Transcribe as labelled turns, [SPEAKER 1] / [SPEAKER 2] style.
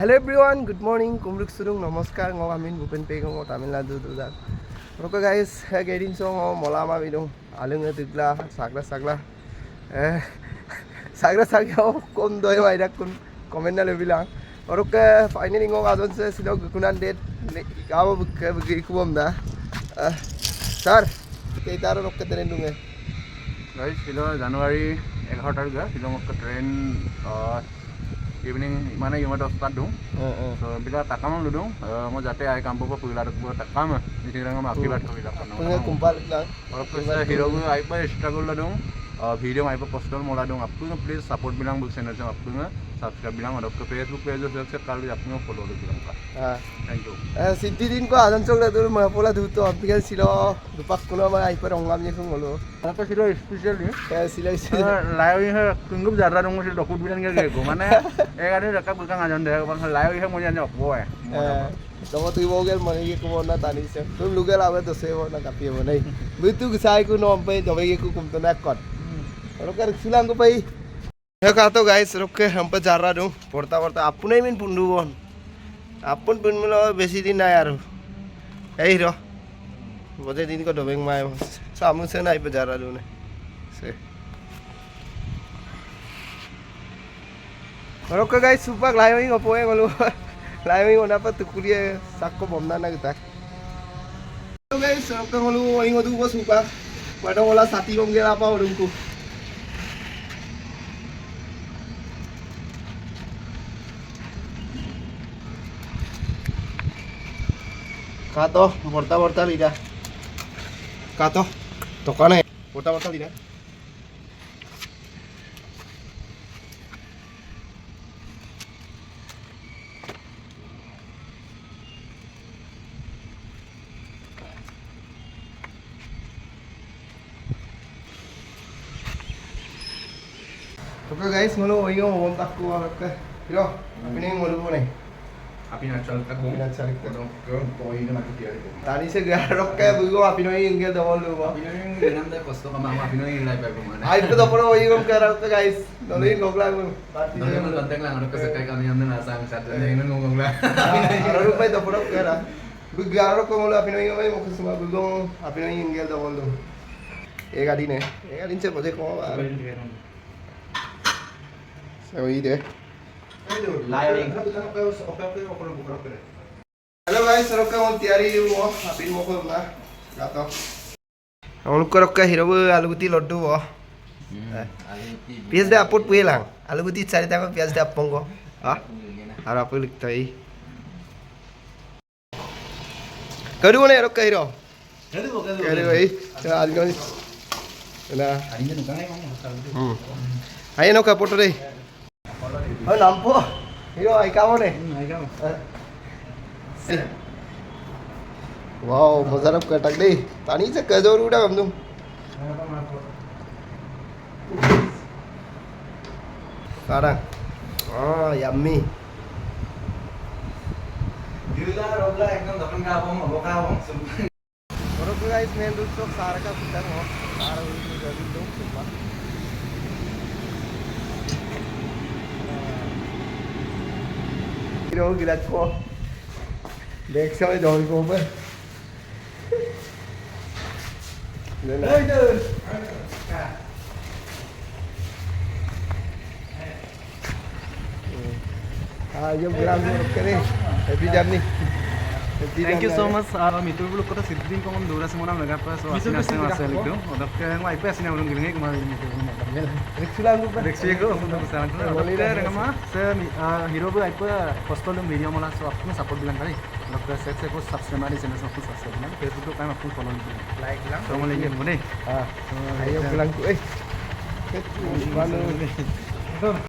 [SPEAKER 1] Hello everyone, good morning. Kumruk surung namaskar ngok amin Bupen Pegong ngok Tamil Nadu dudar. Oke guys, gedin so ngok molama bidung alung edugla sagla sagla kom doi mai dak kun comment na lebilang. Oke finally ngok adon se silo gukunan date kawo bagi kubom da. Sir, kita aro oke tren dunge.
[SPEAKER 2] Guys, silo January 11 tarik ya, silo ngok tren evening mana yang ada start dong. So bila takam lu dong, mau jate ay kampo pa pula dak takam, di sini ngam akibat ko bila kono.
[SPEAKER 1] Punge kumpal lang.
[SPEAKER 2] और plus hero को आई पर struggle ला दूं video आई पर post मोला दूं आपको please support belong book channel से आपको सब्सक्राइब बिलांग और आपको फेसबुक पेज से कल आपको फॉलो कर बिलांग का थैंक यू
[SPEAKER 1] सिटी दिन को आदन चोक दूर महपोला दूर तो अपिकल सिलो दुपाक कुनो मा आई पर ओंगाम ने खुंगलो
[SPEAKER 2] आपका सिलो स्पेशल
[SPEAKER 1] सिलो
[SPEAKER 2] लाइव है कुंगुप जारा दूं सिलो डॉक्यूमेंट बिलांग के को माने एक आदमी रखा बुका आजन दे बन लाइव है मुझे जाने वो है
[SPEAKER 1] Tama tu ibu gel mana ye kumo na tani se. Tu lugar awe to se wo na kapi wo nai. Bitu kisai ku nom pe jabe ye ku kum to na kot. Aro kar silang ko pai. He ka to guys rokke हम पे जा रहा हूं. पड़ता अपने min pundu bon. अपन pun milo besi din na yaro. Hey ro. Bode din ko dobeng mai. Samu se nai pe जा रहा हूं ने. Se. Rokke guys super live ngo poe ngolu. Lain mana apa tu kuliah sakko bomna na kita. Hello guys, rokke ngolu ingo tu bos super. Pada ngola sati bom gela apa urungku. Kato, borta lida. Kato, tokane. Borta lida. Oke guys, ngono ingo bom takku oke. Hiro, api ning ngono nih.
[SPEAKER 2] api natural ka
[SPEAKER 1] Api natural ka
[SPEAKER 2] dong ko ini na kitiya ko
[SPEAKER 1] Tadi se garok ke bugo api no ingel dawol lu ba.
[SPEAKER 2] api na yung ganam da posto ka mama api na yung live ko mana
[SPEAKER 1] Ay to poro ingom garok ke guys. Doloin gogla mo.
[SPEAKER 2] Dami mo kontak lang ano kasi kay kami yan na sa chat na yun ngong lang
[SPEAKER 1] Aro rupay to poro kara. Garok ko mo api no ingom mo kusuma bugo api no ingel dawol lu. E gadi ne. E gadi se boje ko ba. Sawi de. Hello guys, rokke mon tiari wo apin mo ko na gato. Amul ko rokke hiro bu alu guti loddu wo. Pias de apot puelang. Alu guti cari ta ko pias de apong ko. Ha? Ara apu likta ei. Kadu ne rokke hiro. Kadu ei. Alu no. Na. Ayo no ka poto dei. Oh nampo. Hiro ai kamu nih. Wow, mozarap katak deh. Tani se kajor udah kamu. Sekarang. Oh, yummy.
[SPEAKER 2] Gila robla ekdom dapan ka bom mo ka bom
[SPEAKER 1] Oke guys, main rusuk sarka kita mau. Sarka itu jadi dong sumpah. Hiro gila ko. Deख समय John को ऊपर हाँ ये बुरा करे happy journey
[SPEAKER 2] Thank you so much. Mitur bulu kota Sidin ko dura sa muna naga pa so asin asin asa ligdo. Odak kaya mo ipa asin ulung gilingi kuma mitur mo tagal.
[SPEAKER 1] Rexulang ko
[SPEAKER 2] Rexi ko undo sa akin. Odak kaya nga ma sa hero bu ipa postol video mola so apno support bilang kali. Odak kaya set se ko subscribe mari channel ko subscribe bilang Facebook ko kaya apno follow bilang.
[SPEAKER 1] like lang.
[SPEAKER 2] So mo lagi mo ne.
[SPEAKER 1] Ayo bilang ko eh.